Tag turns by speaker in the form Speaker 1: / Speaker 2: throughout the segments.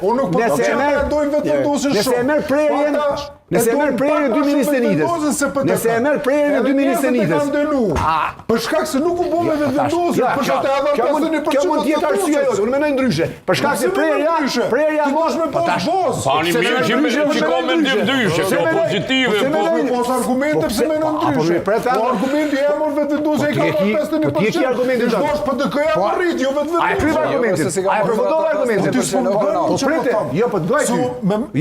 Speaker 1: Unë nuk po të që pretendojnë vetëvendosin shumë.
Speaker 2: Nëse e merr prerjen, nëse e merr prerjen e dy ministrënitës. Nëse e merr prerjen e dy ministrënitës.
Speaker 1: Për shkak se nuk u bën me vetëvendosje, për shkak të edhe 51%.
Speaker 2: Kjo mund të jetë arsyeja jote, unë mendoj ndryshe. Për shkak se prerja
Speaker 1: mos me boz.
Speaker 3: Pani mirë që ka mendim ndryshe, kjo pozitive.
Speaker 1: Me boz argumente pse mendon ndryshe. Po argumenti e mor vetëvendosje e ka 51%.
Speaker 2: Po ti ke argumentin tënd.
Speaker 1: Bosh po të këja më rrit, jo vetëvendosje.
Speaker 2: Ai kriv argumentin. Ai përfundon argumentin. Po prete, jo po të goj ty.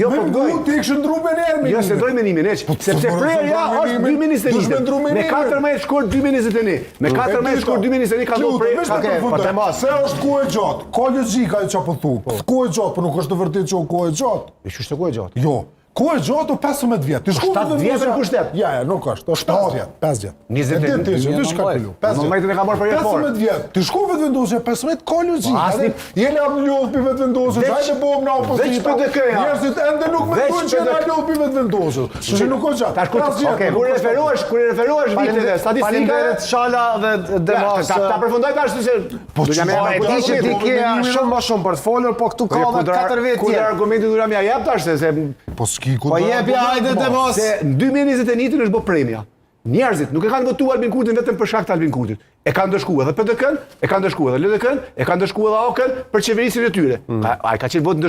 Speaker 2: Jo po të goj.
Speaker 1: Ti ke ndruar me nermin.
Speaker 2: Jo se ndroj menimin, sepse prerja është 2 ministrënitë. Me 14 shkurt 2 ministrëni. Me 14 shkurt 2 ministrëni ka dhënë prerja.
Speaker 1: Po të mos, se është kohë e gjatë. Ka logjika ajo çfarë po thu. Kohë e gjatë, por nuk është të vërtetë që kohë e gjatë.
Speaker 2: E ç'është kohë e gjatë?
Speaker 1: Jo. Kohë e gjatë o 15 vjet. Ti shkon
Speaker 2: 7 vjet në kushtet.
Speaker 1: Ja, nuk është. 7 vjet, 5 vjet.
Speaker 2: 20 vjet.
Speaker 1: Ti shka kalu.
Speaker 2: 5 vjet e ka marrë për jetë.
Speaker 1: 15 vjet. Ti shkon vetëvendosje 15 ka logjikë. Jeni ap lodh për vetëvendosje. Hajde bëjmë na opozitë.
Speaker 2: Veç PDK-ja.
Speaker 1: Njerëzit ende nuk mendojnë që na lodh për vetëvendosje. Që nuk ka gjatë.
Speaker 2: Tash okej, kur referohesh viteve statistikave,
Speaker 4: Shala dhe Demas.
Speaker 2: ta përfundoj tash se
Speaker 4: Po e di që ti ke shumë më shumë për të folur, po këtu ka edhe 4 vjet
Speaker 2: Kur
Speaker 4: tjerë.
Speaker 2: argumentin dura më jap tash se
Speaker 1: Po s'ki ku.
Speaker 4: Po jepi hajde Demas.
Speaker 2: se në 2021 është bë premja. Njerëzit nuk e kanë votuar Albin Kurtin vetëm për shkak të Albin Kurtit. E kanë ndëshkuar edhe PDK-n, e kanë ndëshkuar edhe LDK-n, e kanë ndëshkuar edhe AOK-n për qeverisjen e tyre. Ai ka qenë votë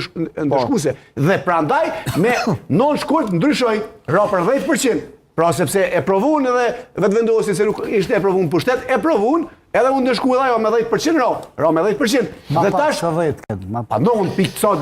Speaker 2: ndëshkuese. Dhe prandaj me non shkurt ndryshoi, ra për 10%. Pra sepse e provun edhe vetëvendosjen se nuk ishte e provun pushtet, e provun edhe unë ndëshkuar ajo me 10% ra me 10%. Dhe tash pa 9.%